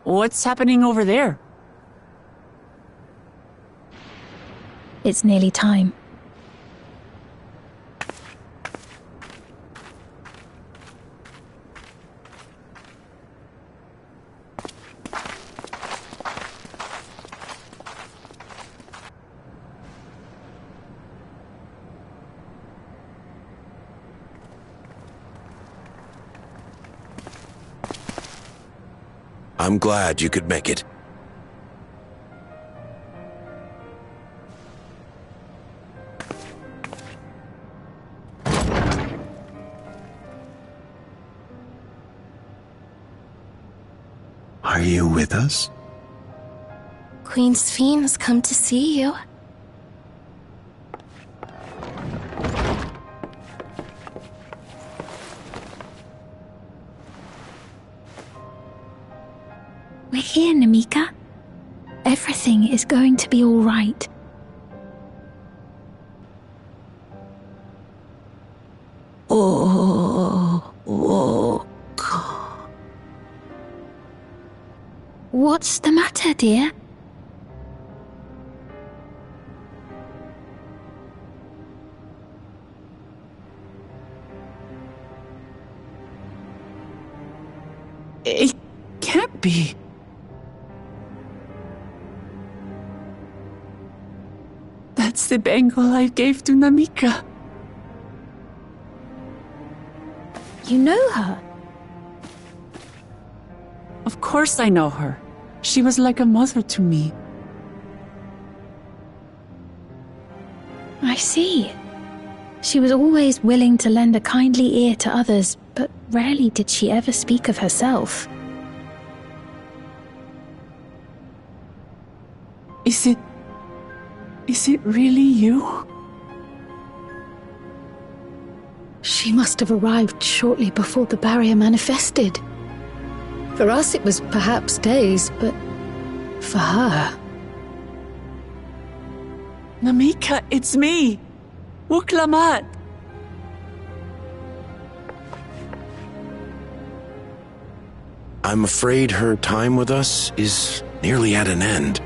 What's happening over there? It's nearly time. I'm glad you could make it. Are you with us? Queen Sphene has come to see you. We're here, Namika. Everything is going to be all right. What's the matter, dear? It can't be. That's the bangle I gave to Namika. You know her? Of course I know her. She was like a mother to me. I see. She was always willing to lend a kindly ear to others, but rarely did she ever speak of herself. Is it really you? She must have arrived shortly before the barrier manifested. For us it was perhaps days, but for her... Namika, it's me! Wuklamat! I'm afraid her time with us is nearly at an end.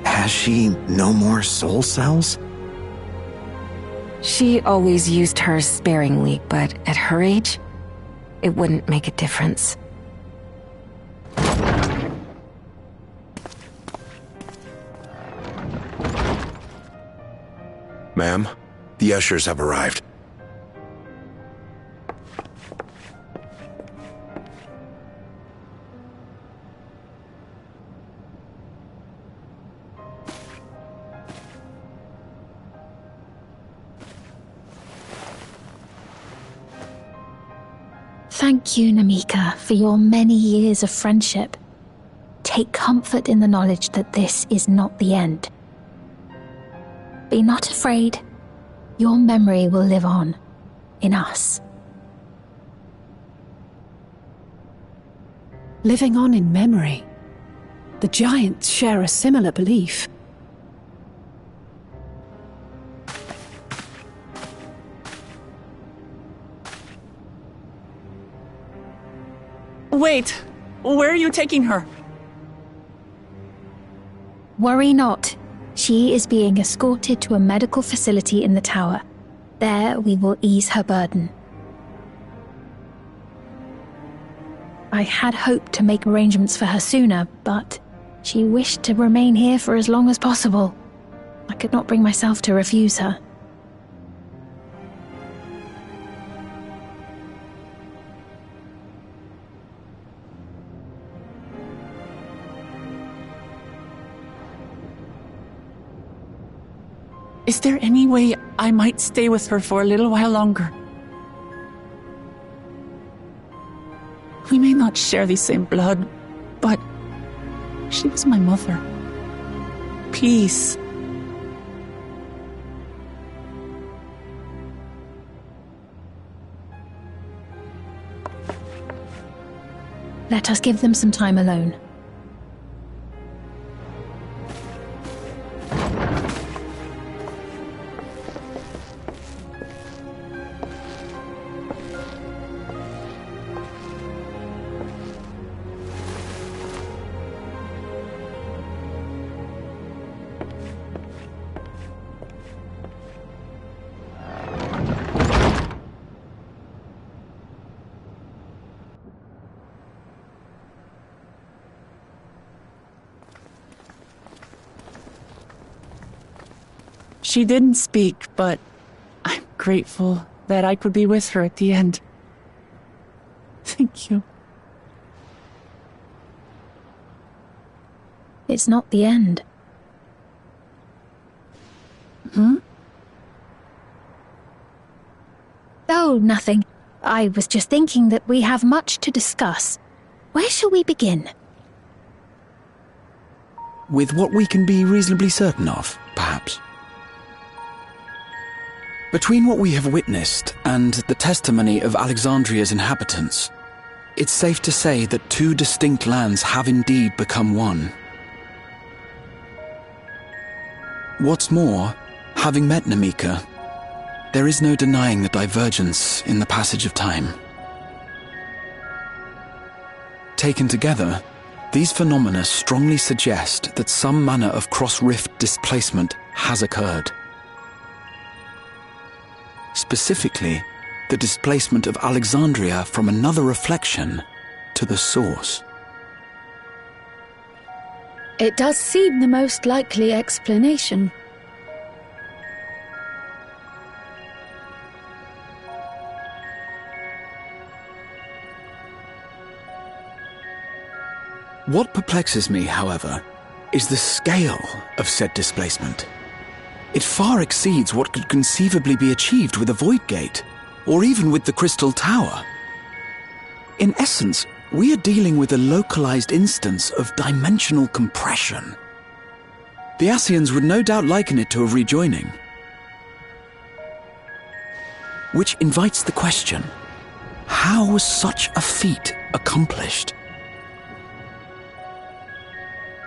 Has she no more soul cells? She always used hers sparingly, but at her age, it wouldn't make a difference. Ma'am, the ushers have arrived. Thank you, Namika, for your many years of friendship. Take comfort in the knowledge that this is not the end. Be not afraid. Your memory will live on, in us. Living on in memory. The giants share a similar belief. Wait! Where are you taking her? Worry not. She is being escorted to a medical facility in the tower. There we will ease her burden. I had hoped to make arrangements for her sooner, but she wished to remain here for as long as possible. I could not bring myself to refuse her. Is there any way I might stay with her for a little while longer? We may not share the same blood, but she was my mother. Please. Let us give them some time alone. She didn't speak, but I'm grateful that I could be with her at the end. Thank you. It's not the end. Oh, nothing. I was just thinking that we have much to discuss. Where shall we begin? With what we can be reasonably certain of, perhaps. Between what we have witnessed and the testimony of Alexandria's inhabitants, it's safe to say that two distinct lands have indeed become one. What's more, having met Namika, there is no denying the divergence in the passage of time. Taken together, these phenomena strongly suggest that some manner of cross-rift displacement has occurred. Specifically, the displacement of Alexandria from another reflection to the source. It does seem the most likely explanation. What perplexes me, however, is the scale of said displacement. It far exceeds what could conceivably be achieved with a void gate, or even with the Crystal Tower. In essence, we are dealing with a localized instance of dimensional compression. The Ascians would no doubt liken it to a rejoining. Which invites the question, how was such a feat accomplished?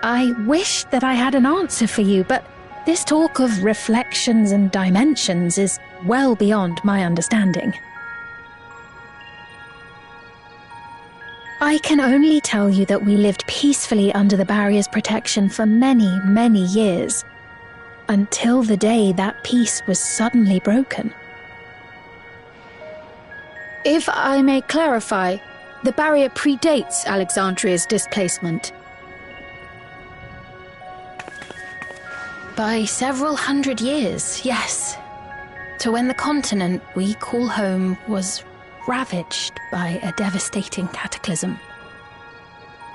I wish that I had an answer for you, but this talk of reflections and dimensions is well beyond my understanding. I can only tell you that we lived peacefully under the barrier's protection for many, many years, until the day that peace was suddenly broken. If I may clarify, the barrier predates Alexandria's displacement. By several hundred years, yes. To when the continent we call home was ravaged by a devastating cataclysm.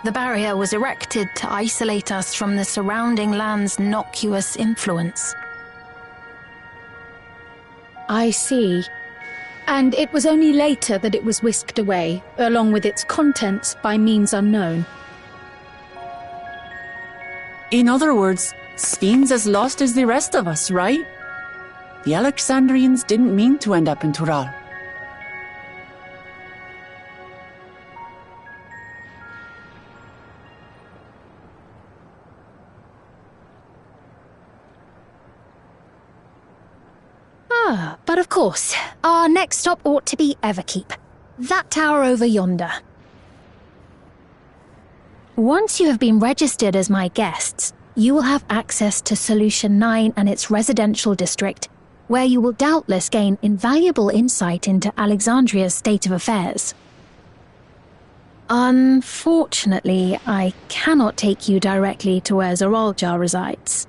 The barrier was erected to isolate us from the surrounding land's noxious influence. I see. And it was only later that it was whisked away, along with its contents, by means unknown. In other words, Sven's as lost as the rest of us, right? The Alexandrians didn't mean to end up in Tural. But of course, our next stop ought to be Everkeep. That tower over yonder. Once you have been registered as my guests, you will have access to Solution 9 and its residential district, where you will doubtless gain invaluable insight into Alexandria's state of affairs. Unfortunately, I cannot take you directly to where Zoraljar resides.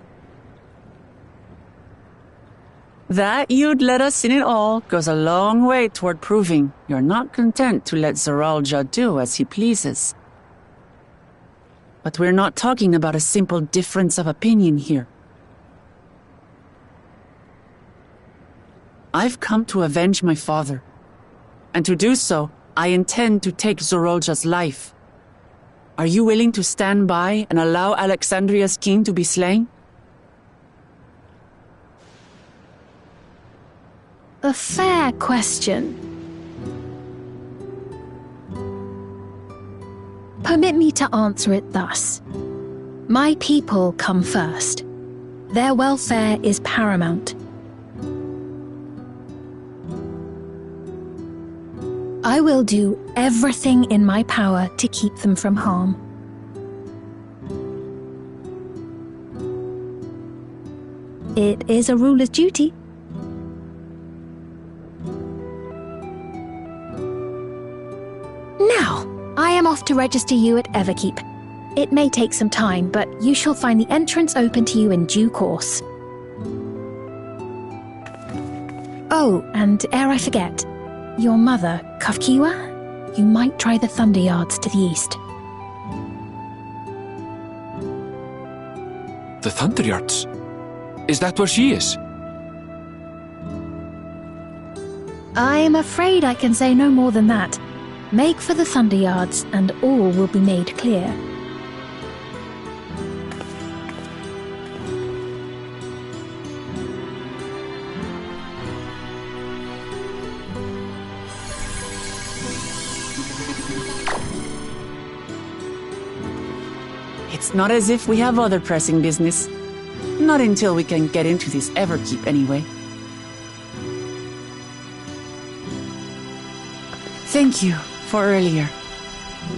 That you'd let us in it all goes a long way toward proving you're not content to let Zoraljar do as he pleases. But we're not talking about a simple difference of opinion here. I've come to avenge my father. And to do so, I intend to take Zoraljar's life. Are you willing to stand by and allow Alexandria's king to be slain? A fair question. Permit me to answer it thus. My people come first. Their welfare is paramount. I will do everything in my power to keep them from harm. It is a ruler's duty. Now, I am off to register you at Everkeep. It may take some time, but you shall find the entrance open to you in due course. Oh, and ere I forget, your mother, Kafkiwa, you might try the Thunder Yards to the east. The Thunder Yards? Is that where she is? I'm afraid I can say no more than that. Make for the Thunder Yards, and all will be made clear. It's not as if we have other pressing business. Not until we can get into this Everkeep, anyway. Thank you for earlier.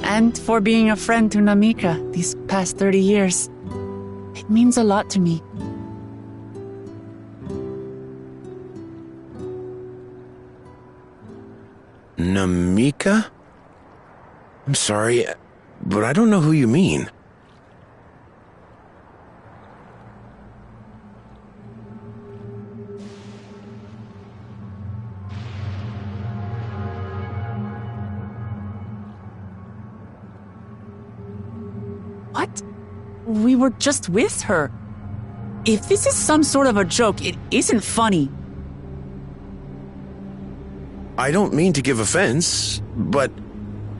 And for being a friend to Namika these past 30 years. It means a lot to me. Namika? I'm sorry, but I don't know who you mean. What? We were just with her. If this is some sort of a joke, it isn't funny. I don't mean to give offense, but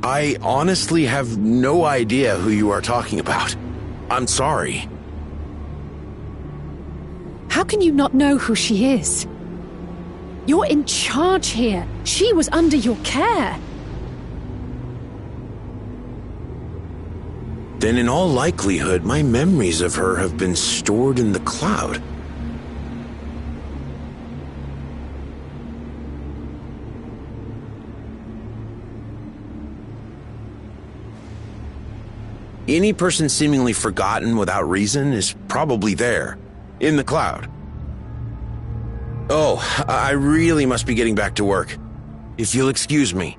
I honestly have no idea who you are talking about. I'm sorry. How can you not know who she is? You're in charge here. She was under your care. Then in all likelihood, my memories of her have been stored in the cloud. Any person seemingly forgotten without reason is probably there, in the cloud. Oh, I really must be getting back to work. If you'll excuse me.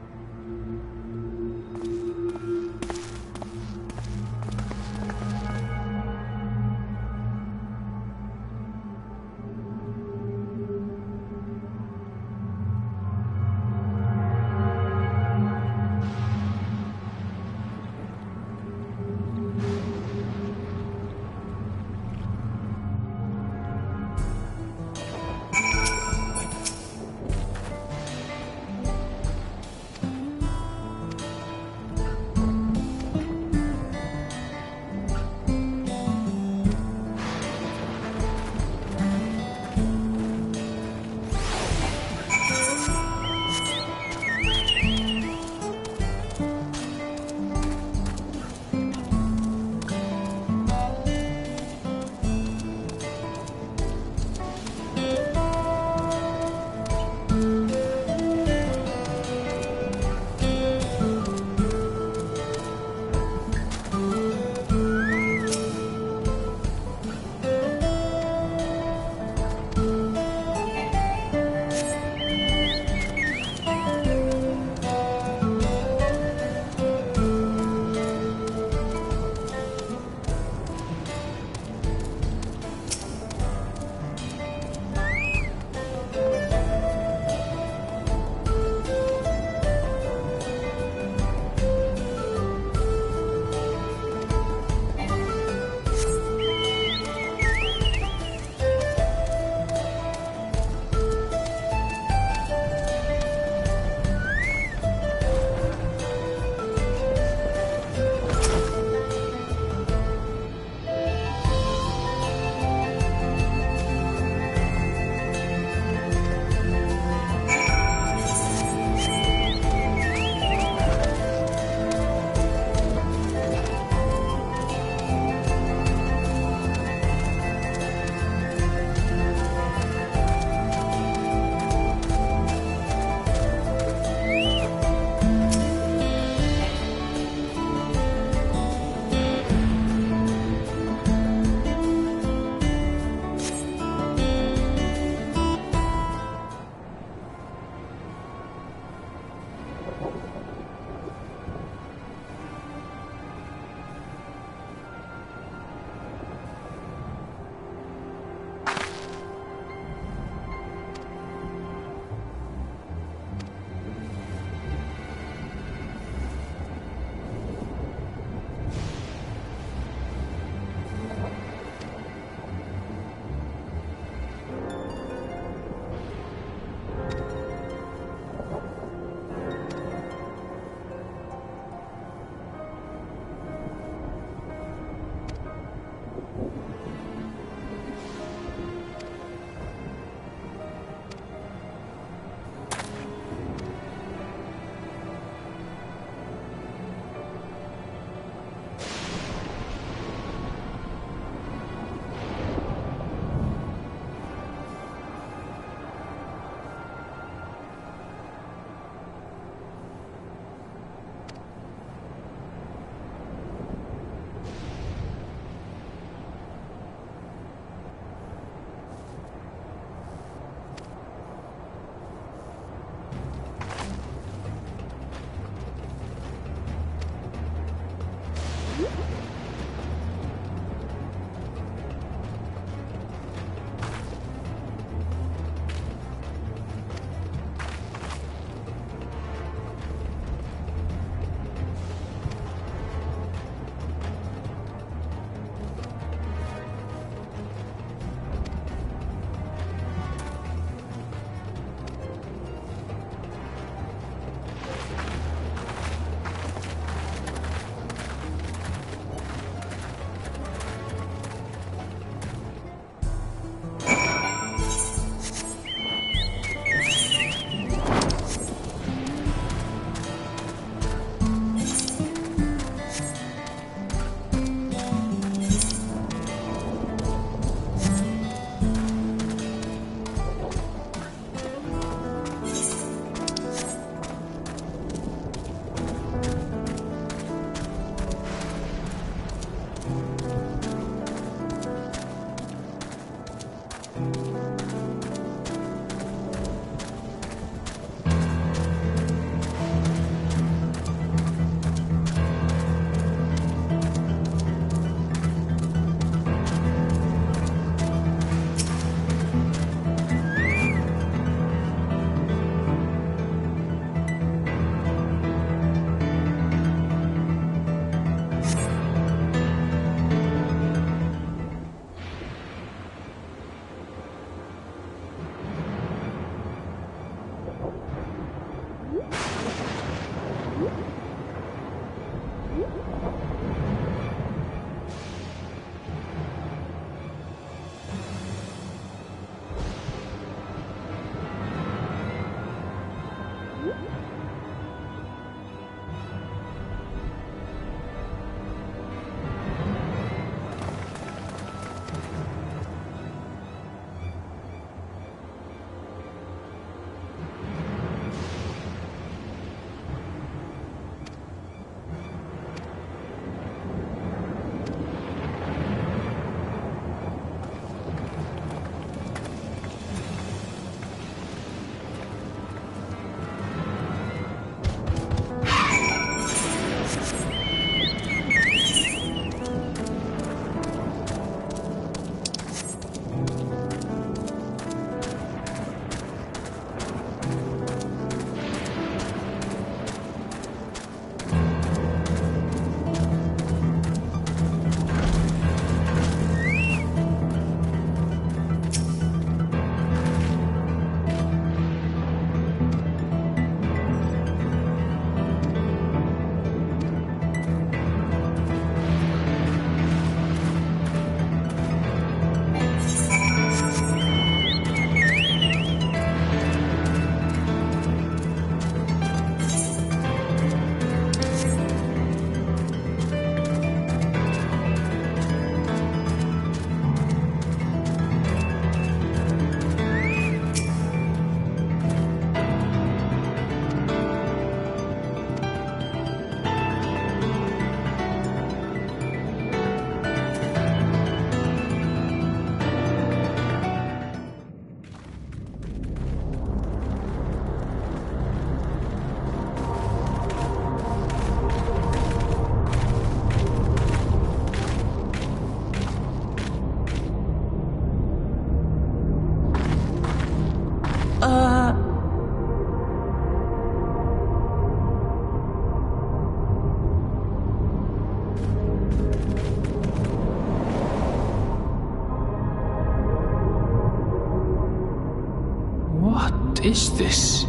is this?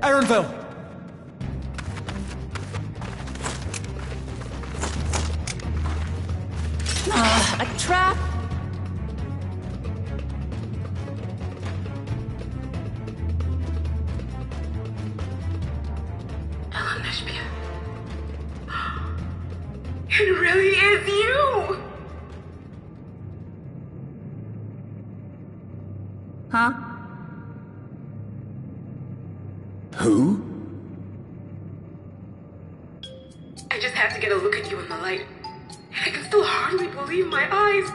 Ironville! A trap? It really is you! Huh? Who? I just have to get a look at you in the light. I can still hardly believe my eyes.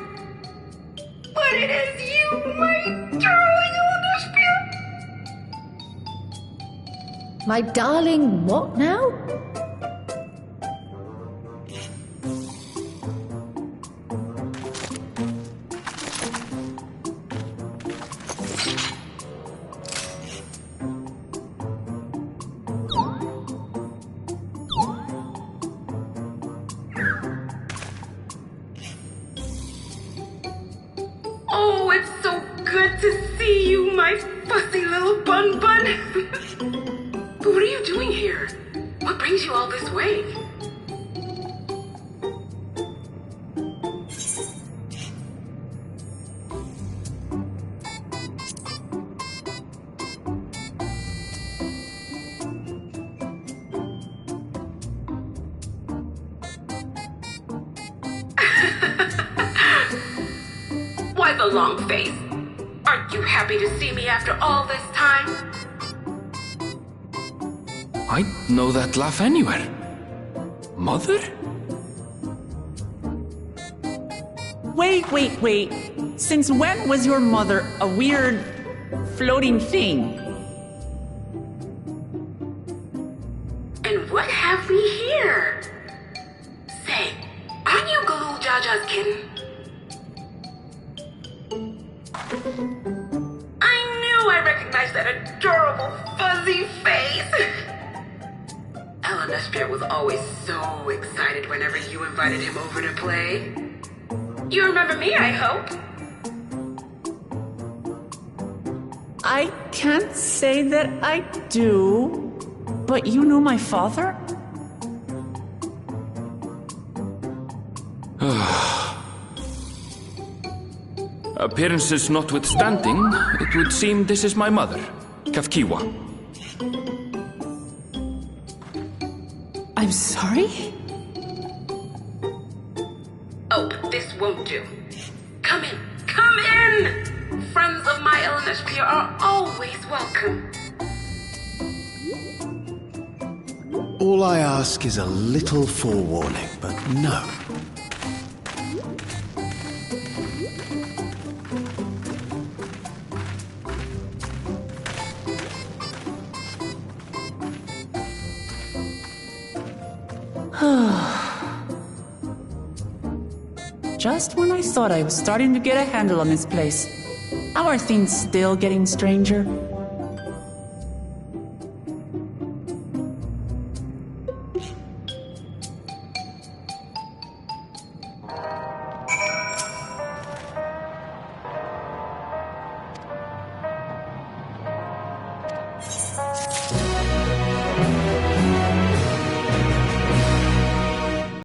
But it is you, my darling Olympia! My darling what now? Oh, it's so good to see you, my fussy little bun-bun. But what are you doing here? What brings you all this way? Why the long face? Aren't you happy to see me after all this time? I'd know that laugh anywhere. Mother? Wait. Since when was your mother a weird floating thing? And what have we here? Say, aren't you Galul Jaja's kin? I knew I recognized that adorable fuzzy face! Eleanor Spirit was always so excited whenever you invited him over to play. You remember me, I hope? I can't say that I do, but you know my father? Appearances notwithstanding, it would seem this is my mother, Kafkiwa. I'm sorry? Oh, but this won't do. Come in! Friends of my Eleanor Spirit are always welcome. All I ask is a little forewarning, but no. Just when I thought I was starting to get a handle on this place. How are things still getting stranger?